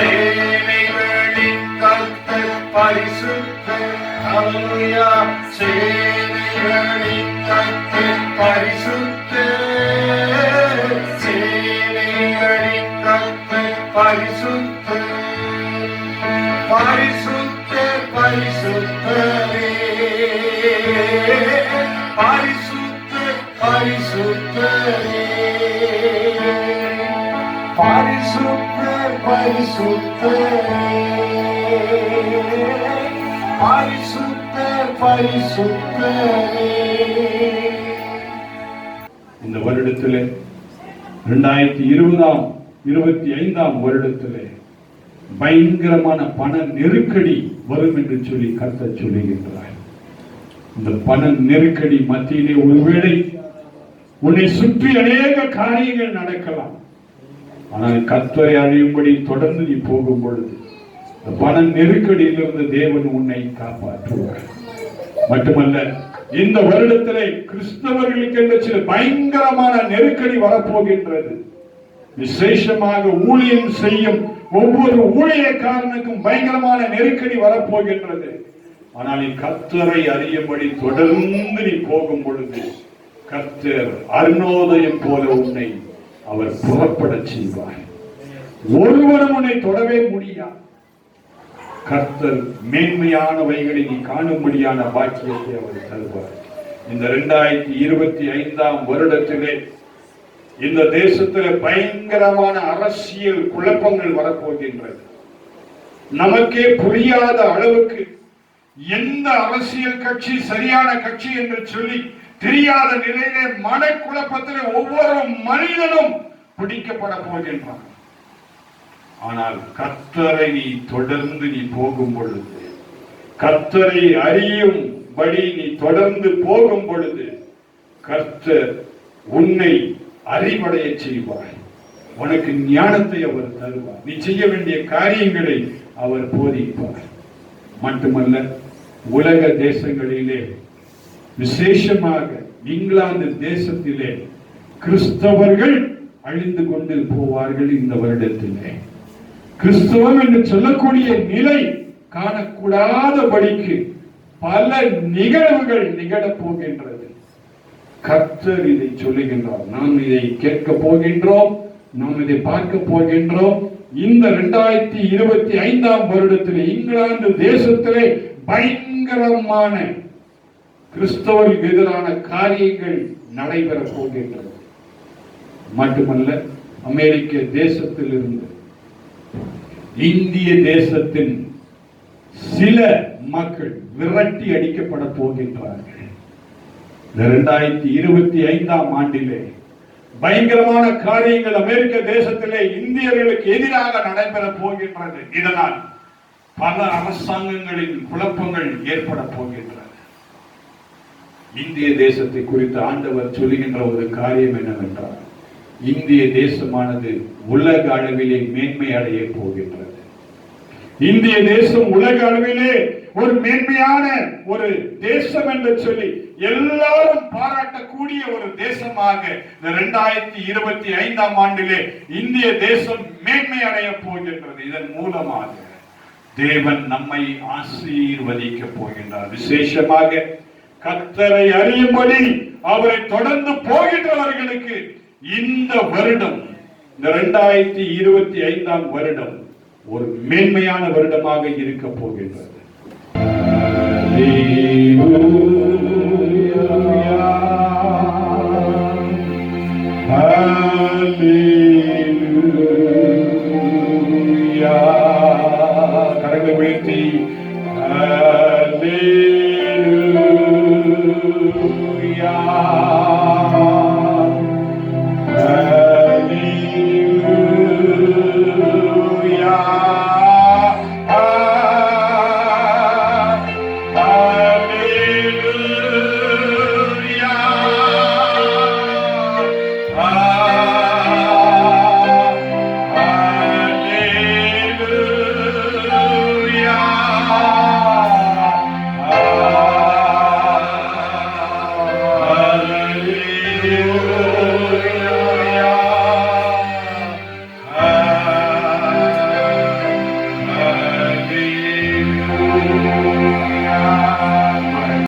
சேனைகளின் கர்த்தர் பரிசுத்தர். அல்லேலூயா. சேனைகளின் கர்த்தர் பரிசுத்தர். சேனைகளின் கர்த்தர் பரிசுத்தர். பரிசுத்தர் பரிசுத்தரே. பரிசுத்தர் பரிசுத்தரே. பரிசுத்தர் பரிசுத்தரே. பரிசுத்தர் பரிசுத்தரே. இந்த வருடத்திலே 2025 வருடத்திலே பயங்கரமான பண நெருக்கடி வரும் என்று சொல்லி கர்த்தர் சொல்லுகின்றார். இந்த பண நெருக்கடி மத்தியிலே ஒருவேளை உன்னை சுற்றி அநேக காரியங்கள் நடக்கலாம். ஆனால் கர்த்தரை அழியும்படி தொடர்ந்து நீ போகும் பொழுது பண நெருக்கடியிலிருந்து தேவன் உன்னை காப்பாற்றுவார். மட்டுமல்ல, இந்த வருடத்திலே கிறிஸ்தவர்களுக்கு என்று சில பயங்கரமான நெருக்கடி வரப்போகின்றது. விசேஷமாக ஊழியம் செய்யும் ஒவ்வொரு ஊழியக்காரனுக்கும் பயங்கரமான நெருக்கடி வரப்போகின்றது. ஆனால் நீ கர்த்தரை அறியும்படி தொடர்ந்து நீ போகும் பொழுது கர்த்தர் அருணோதயம் போல உன்னை அவர் புறப்பட செய்வார். ஒருவரும் உன்னை தொடவே முடியாது. கர்த்தர் மேன்மையானவைகளை நீ காணும்படியான பாக்கியத்தை அவர் தருவார். இந்த 2025 வருடத்திலே இந்த தேசத்தில் பயங்கரமான அரசியல் குழப்பங்கள் வரப்போகின்றது. நமக்கே புரியாத அளவுக்கு எந்த அரசியல் கட்சி சரியான கட்சி என்று சொல்லி தெரியாத நிலையிலே மனக்குழப்பத்திலே ஒவ்வொரு மனிதனும் பிடிக்கப்பட போகின்றான். ஆனால் கர்த்தரை நீ தொடர்ந்து நீ போகும் பொழுது, கர்த்தரை அறியும்படி நீ தொடர்ந்து போகும் பொழுது கர்த்தர் உன்னை அறிவடைய செய்வார். உனக்கு ஞானத்தை அவர் தருவார். நீ செய்ய வேண்டிய காரியங்களை அவர் போதிப்பார். மட்டுமல்ல, உலக தேசங்களிலே விசேஷமாக இங்கிலாந்து தேசத்திலே கிறிஸ்தவர்கள் அழிந்து கொண்டு போவார்கள். இந்த வருடத்திலே கிறிஸ்தவம் என்று சொல்லக்கூடிய நிலை காணக்கூடாதபடிக்கு பல நிகழ்வுகள் நிகழப் போகின்றது. கர்த்தர் இதை சொல்லுகின்றார். நாம் இதை கேட்க போகின்றோம், நாம் இதை பார்க்க போகின்றோம். இந்த 2025 வருடத்திலே இங்கிலாந்து தேசத்திலே பயங்கரமான கிறிஸ்தவர்களுக்கு எதிரான காரியங்கள் நடைபெறப் போகின்றது. மட்டுமல்ல, அமெரிக்க தேசத்தில் இருந்து இந்திய தேசத்தின் சில மக்கள் விரட்டி அடிக்கப்பட போகின்றார்கள். 2025 ஆண்டிலே பயங்கரமான காரியங்கள் அமெரிக்க தேசத்திலே இந்தியர்களுக்கு எதிராக நடைபெற போகின்றது. இதனால் பல அரசாங்கங்களின் குழப்பங்கள் ஏற்பட போகின்றது. இந்திய தேசத்தை குறித்து ஆண்டவர் சொல்லுகின்ற ஒரு காரியம் என்னவென்றால், இந்திய தேசமானது உலக அளவிலே மேன்மை அடைய போகின்றது. இந்திய தேசம் உலக அளவிலே ஒரு மேன்மையான ஒரு தேசம் என்று சொல்லி எல்லாரும் பாராட்டக்கூடிய ஒரு தேசமாக 2025 ஆண்டிலே இந்திய தேசம் மேன்மை அடைய போகின்றது. இதன் மூலமாக தேவன் நம்மை ஆசீர்வதிக்க போகின்றார். விசேஷமாக கர்த்தரை அறியும்படி அவரை தொடர்ந்து போகின்றவர்களுக்கு இந்த வருடம், இந்த 2025 வருடம் ஒரு மேன்மையான வருடமாக இருக்க போகின்றது.